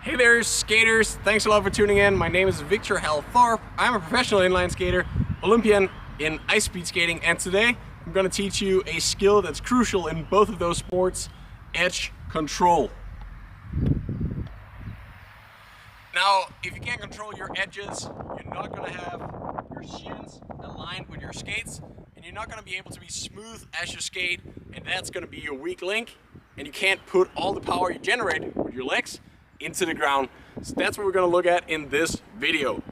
Hey there, skaters. Thanks a lot for tuning in. My name is Victor Thorup. I'm a professional inline skater, Olympian in ice speed skating, and today I'm going to teach you a skill that's crucial in both of those sports: edge control. Now, if you can't control your edges, you're not going to have your shins aligned with your skates, and you're not going to be able to be smooth as you skate, and that's going to be your weak link, and you can't put all the power you generate with your legs into the ground. So that's what we're going to look at in this video.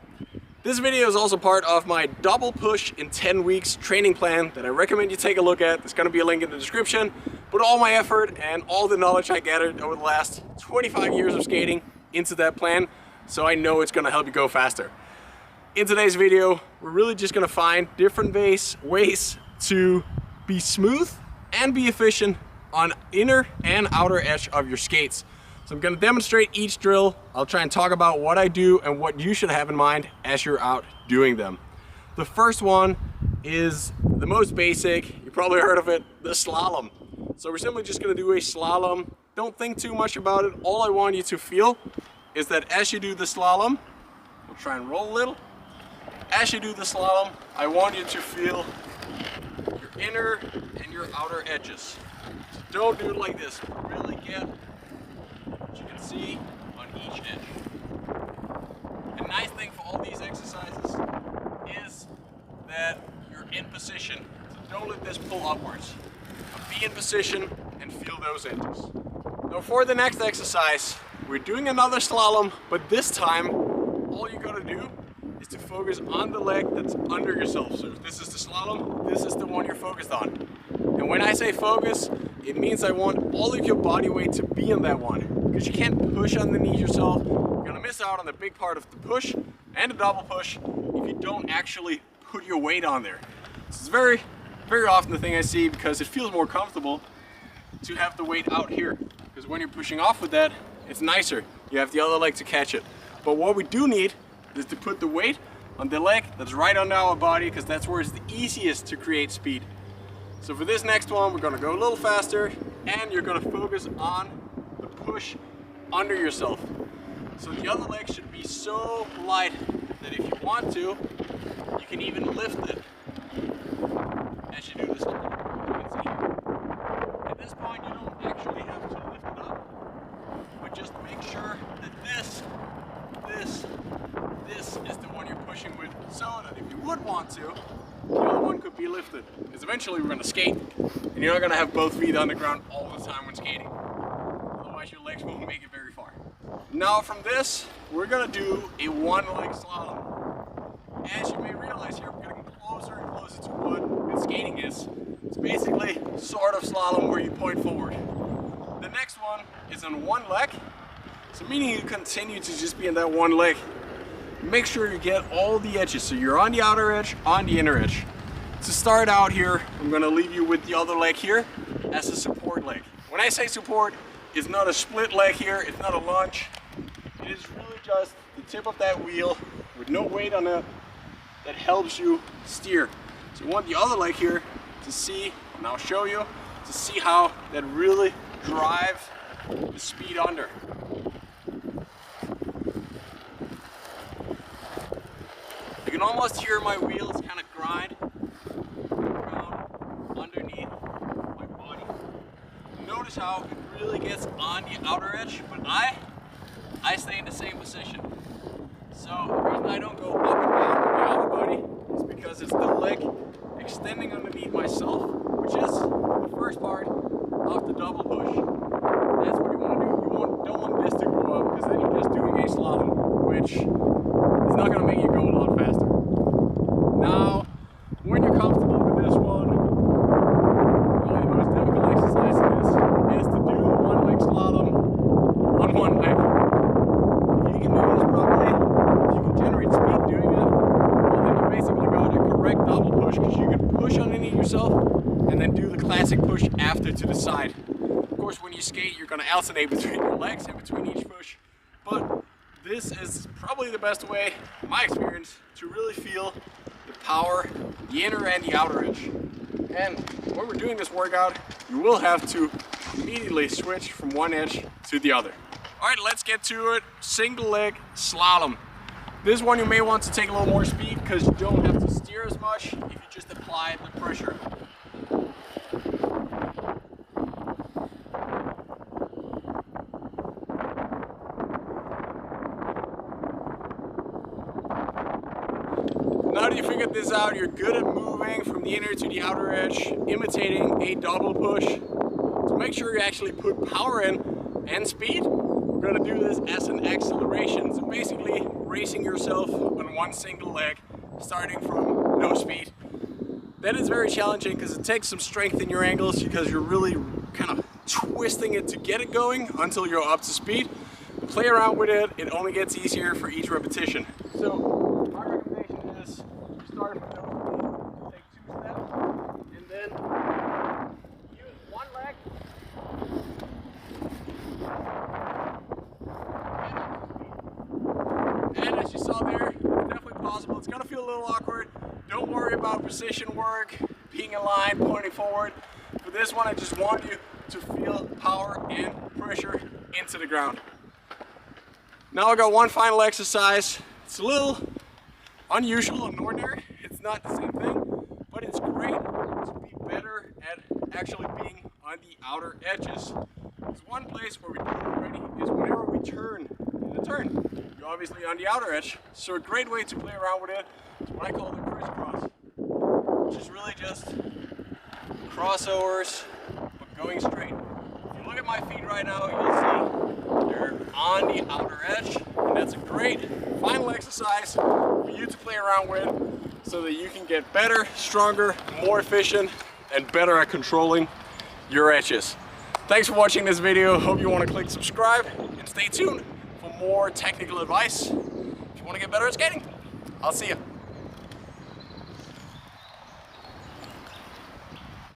This video is also part of my double push in 10 weeks training plan that I recommend you take a look at. There's going to be a link in the description. Put all my effort and all the knowledge I gathered over the last 25 years of skating into that plan, so I know it's going to help you go faster. In today's video, we're really just going to find different ways to be smooth and be efficient on inner and outer edge of your skates. So I'm going to demonstrate each drill. I'll try and talk about what I do and what you should have in mind as you're out doing them. The first one is the most basic. You probably heard of it, the slalom. So we're simply just going to do a slalom. Don't think too much about it. All I want you to feel is that as you do the slalom, we'll try and roll a little. As you do the slalom, I want you to feel your inner and your outer edges. So don't do it like this. Really get what you can see on each edge. A nice thing for all these exercises is that you're in position. So don't let this pull upwards. Be in position and feel those edges. Now for the next exercise, we're doing another slalom, but this time all you gotta do is to focus on the leg that's under yourself. So if this is the slalom, this is the one you're focused on. And when I say focus, it means I want all of your body weight to be on that one, because you can't push underneath yourself. You're gonna miss out on the big part of the push and the double push if you don't actually put your weight on there. This is very often the thing I see, because it feels more comfortable to have the weight out here, because when you're pushing off with that, it's nicer. You have the other leg to catch it. But what we do need is to put the weight on the leg that's right under our body, because that's where it's the easiest to create speed. So for this next one, we're gonna go a little faster, and you're gonna focus on the push under yourself. So the other leg should be so light that if you want to, you can even lift it as you do this. You can see here. At this point, you don't actually have to lift it up, but just make sure that this is the one you're pushing with, so that if you would want to, the other one could be lifted. Because eventually we're going to skate, and you're not going to have both feet on the ground all the time when skating. Otherwise your legs won't make it very far. Now from this, we're going to do a one-leg slalom. As you may realize here, we're getting closer and closer to what skating is. It's basically sort of slalom where you point forward. The next one is on one leg, so meaning you continue to just be in that one leg. Make sure you get all the edges, so you're on the outer edge, on the inner edge. To start out here, I'm going to leave you with the other leg here as a support leg. When I say support, it's not a split leg here, it's not a lunge. It is really just the tip of that wheel with no weight on it that helps you steer. So you want the other leg here to see, and I'll show you, to see how that really drives the speed under. You can almost hear my wheels kind of grind around underneath my body. Notice how it really gets on the outer edge, but I stay in the same position. So the reason I don't go up and down with my other body is because it's the leg extending underneath myself, which is the first part of the double push. That's what you want to do. You don't want this to go up, because then you're just doing a slalom, which is not going to make you go a lot faster. Now, when you're comfortable with this one, probably the most difficult exercise in this is to do the one-leg slalom on one leg. If you can do this properly, if you can generate speed doing it, well then you basically got a correct double push, because you can push underneath yourself and then do the classic push after to the side. Of course, when you skate, you're going to alternate between your legs and between each push, but this is probably the best way, in my experience, to really feel the power, the inner and the outer edge. And when we're doing this workout, you will have to immediately switch from one edge to the other. All right, let's get to it. Single leg slalom. This one you may want to take a little more speed because you don't have to steer as much if you just apply the pressure. Now that you figured this out, you're good at moving from the inner to the outer edge, imitating a double push. To make sure you actually put power in and speed, we're going to do this as an acceleration. So basically racing yourself on one single leg, starting from no speed. That is very challenging because it takes some strength in your ankles because you're really kind of twisting it to get it going until you're up to speed. Play around with it, it only gets easier for each repetition. So my recommendation is you start from no speed, take 2 steps, and then use one leg. And as you saw there, it's definitely possible. It's gonna feel a little awkward. Don't worry about precision work, being in line, pointing forward. For this one, I just want you to feel power and pressure into the ground. Now I got one final exercise. It's a little unusual and ordinary. It's not the same thing, but it's great to be better at actually being on the outer edges. There's one place where we do it already is whenever we turn in the turn. You're obviously on the outer edge, so a great way to play around with it is what I call the crisscross, which is really just crossovers, but going straight. If you look at my feet right now, you'll see they're on the outer edge, and that's a great final exercise for you to play around with so that you can get better, stronger, more efficient, and better at controlling your edges. Thanks for watching this video. Hope you want to click subscribe and stay tuned for more technical advice if you want to get better at skating. I'll see you.